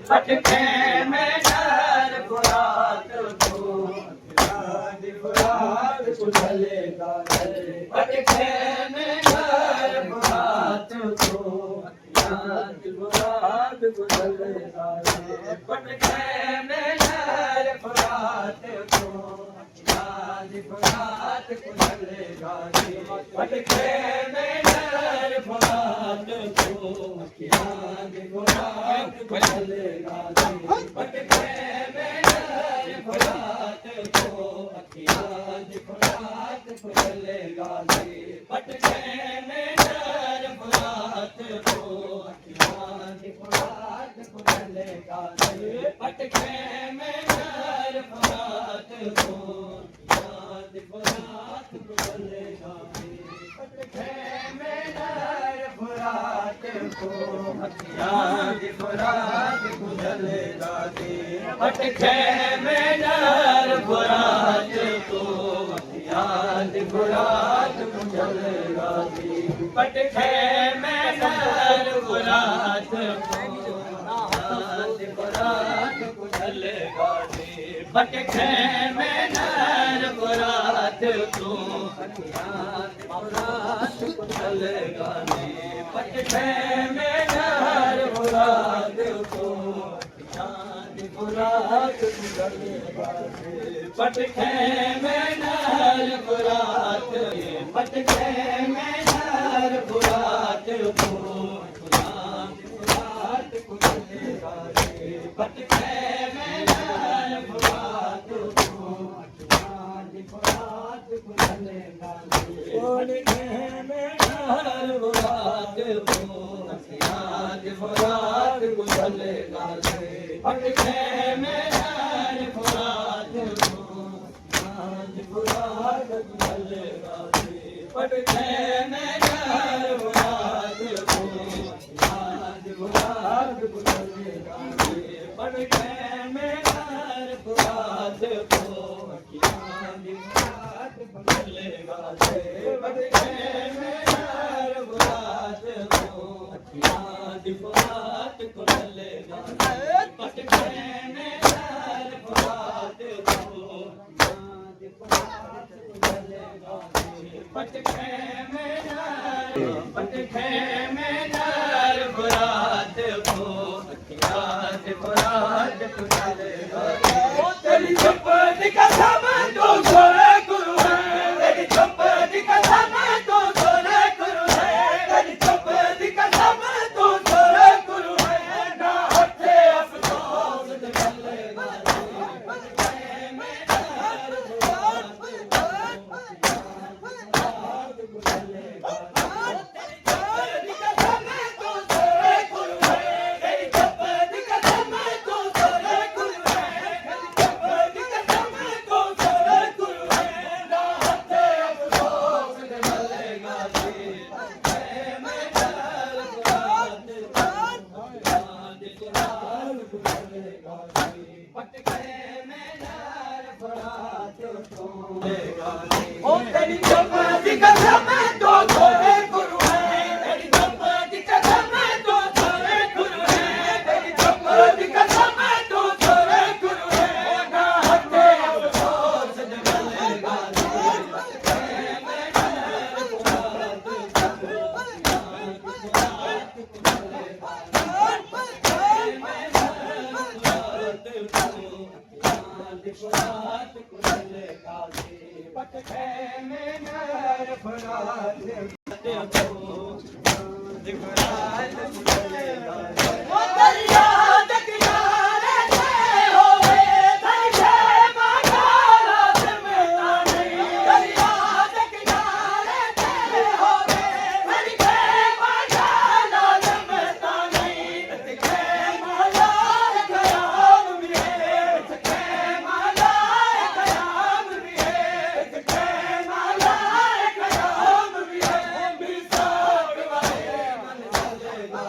पटके में नर फुरात को याद फुरात को चलेगा पटके में नर फुरात को याद फुरात को चलेगा पटके में नर फुरात को याद फुरात को चलेगा पटके में नर फुरात को याद फुरात को चलेगा पटके में नर फुरात को याद फुरात को चलेगा पटके में नर फुरात को याद फुरात को चलेगा पटके में नर फुरात को याद फुरात को चलेगा पटके में नर फुरात को याद फुरात को चलेगा पटके में नर फुरात को याद फुरात को चलेगा पटके में नर फुरात को याद फुरात को चलेगा पटके में नर फुरात को याद फुरात को चलेगा पटके में नर फुरात को याद फुरात को चलेगा पटके में नर फुरात पटके में नर फुरात को याद फुरात को चलेगा पटके में नर फुरात को याद फुरात को चलेगा पटके में नर फुरात को याद फुरात को चलेगा पटके में नर फुरात को याद फुरात को चलेगा पटके में नर फुरात को याद फुरात को चलेगा पटके में नर फुरात को याद फुरात को चलेगा पटके में नर फुरात को याद फुरात को चलेगा पटके में नर फुरात को याद फुरात को चलेगा पटके में नर फुरात को याद फुरात को चलेगा तेरी चौपटी का समय तो सोने गुरु है तेरी चौपटी का समय तो सोने गुरु है तेरी चौपटी का समय तो सोने गुरु है ना होते अफसोस चलेगा पटके में नर फुरात को याद को चलेगा तेरी चौपटी का समय तो सोने गुरु है तेरी चौपटी का समय तो सोने गुरु है तेरी चौपटी का समय तो सोने गुरु है ना होते अफसोस चलेगा पटके में नर फुरात को याद फुरात को चलेगा पटके में नर फुरात को याद फुरात को चलेगा पटके में नर फुरात को याद फुरात को चलेगा ओ दरिया के किनारे से होवे धरते मागारा जमता नहीं दरिया के किनारे से होवे धरते मागारा जमता नहीं पटके माला कयाम में पटके माला कयाम में पटके माला कयाम में बिसाक वाले मन चलेगा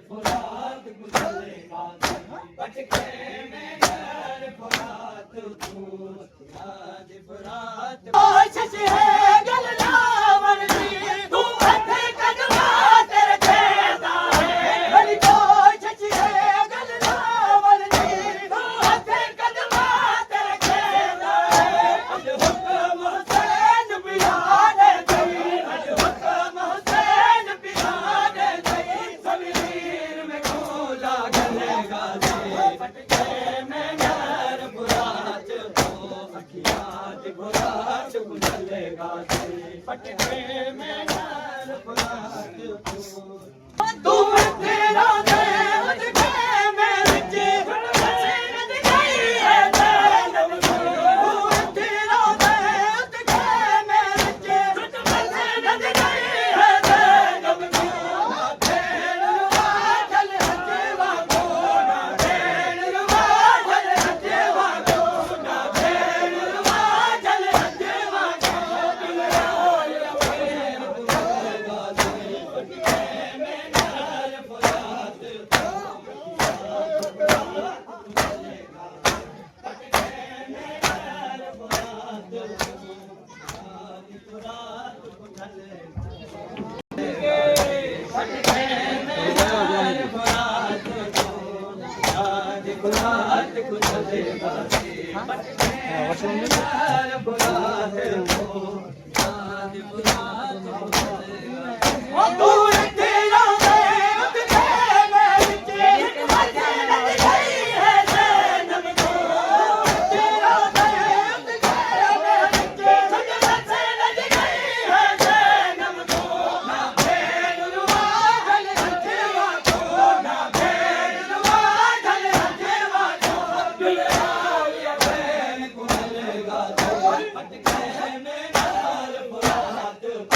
फुरात गुजरेगा भटके में नर फुरात तू याद फुरात कोशिश है गलनावर दी तू हथे कदमा तेरे देता है बड़ी कोशिश है गलनावर दी तू हथे कदमा तेरे देता है अज हुक्म हुसैन बिहाने गई अज हुक्म हुसैन बिहाने गई जमीर में खोला गलेगा दे भटके में नर फुरात तू अखियाँ फुरात गुजरेगा दे भटके में नर फुरात तू तेरा दे भटके में विचे बरसात गई है जन्म तू तेरा दे भटके में विचे बरसात गई है जन्म तू फेर वाजल हजवा को ना फेर वाजल हजवा को ना फेर वाजल हजवा को दुनिया ये फेर गुजरेगा दे भटके में नर फुरात तू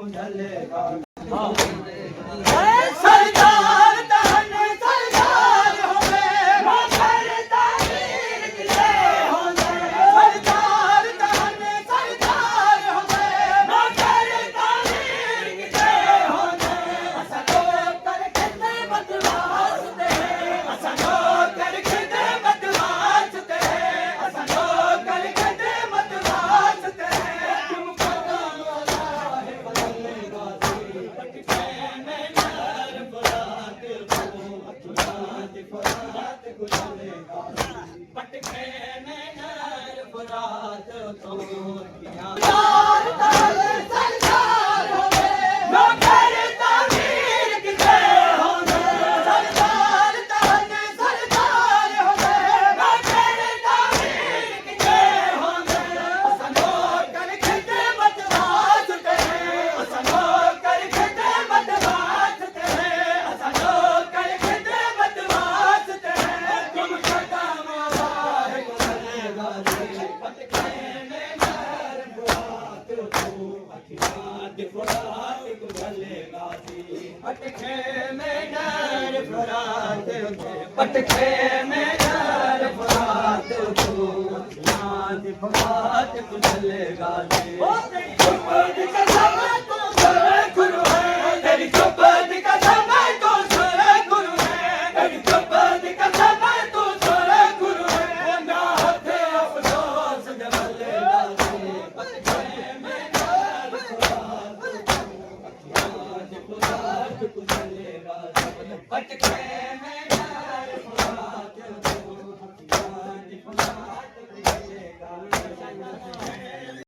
ਕੁੰਡਲੇਗਾ ਸਰਦਾਰ ਧਨ ਸਰਦਾਰ ਹੋਵੇ ਮਗਰ ਤਾਰੀਰ ਕਿਲੇ ਹੋਵੇ ਸਰਦਾਰ ਧਨ ਸਰਦਾਰ ਹੋਵੇ ਮਗਰ ਤਾਰੀਰ ਕਿਲੇ ਹੋਵੇ ਅਸਾਂ ਲੋਕ ਕਰ ਖਿੱਤੇ ਬਦਮਾਸ਼ ਤੇ ਅਸਾਂ ਲੋਕ ਕਰ ਖਿੱਤੇ ਬਦਮਾਸ਼ ਤੇ ਅਸਾਂ ਲੋਕ ਕਰ ਖਿੱਤੇ ਬਦਮਾਸ਼ ਤੇ ਤੁਮ ਕਦਮ ਵਾਲਾ ਹੈ ਬਦਲੇਗਾ ਸੀ ਪਟਕੇ ਮੈਂ ਨਾਰ ਬਰਾਤ ਤੋਂ ਅਖਲਾਤ ਫਰਾਤ ਗੁਜ਼ਰੇਗਾ ਪਟਕੇ ਮੈਂ ਨਾਰ ਬਰਾਤ ਤੋਂ ਯਾਰ ਤਾਲ ਸਰਦਾਰ ਹੋਵੇ ਮਗਰ ਤਾਰੀਰ ਕਿਤੇ ਹੋਵੇ ਸਰਦਾਰ ਤਾਲ ਸਰਦਾਰ ਹੋਵੇ ਮਗਰ ਤਾਰੀਰ ਕਿਤੇ ਹੋਵੇ ਅਸਾਂ ਲੋਕ ਕਰ ਖਿੱਤੇ ਬਦਮਾਸ਼ ਤੇ ਅਸਾਂ ਲੋਕ ਕਰ ਖਿੱਤੇ ਬਦਮਾਸ਼ ਤੇ ਅਸਾਂ ਲੋਕ ਕਰ ਖਿੱਤੇ ਬਦਮਾਸ਼ ਤੇ ਤੁਮ ਕਦਮ ਵਾਹੇ ਗੁਜ਼ਰੇਗਾ ਜੀ ਪਟਕੇ ਮੈਂ ਨਾਰ ਬਰਾਤ ਤੋਂ ਅਖੀਆਂ ਦੇ ਫਰਾਤ ਗੁਜ਼ਰੇਗਾ ਜੀ ਪਟਕੇ ਮੈਂ ਨਾਰ ਬਰਾਤ ਪਟਕੇ ਮੈਂ ਨਾਰ ਬਰਾਤ ਤੋਂ ਅਖੀਆਂ ਦੇ ਫਰਾਤ ਗੁਜ਼ਰੇਗਾ ਜੀ ਉਹ ਤੇਰੀ ਉਮਰ ਦੀ ਕਸਮ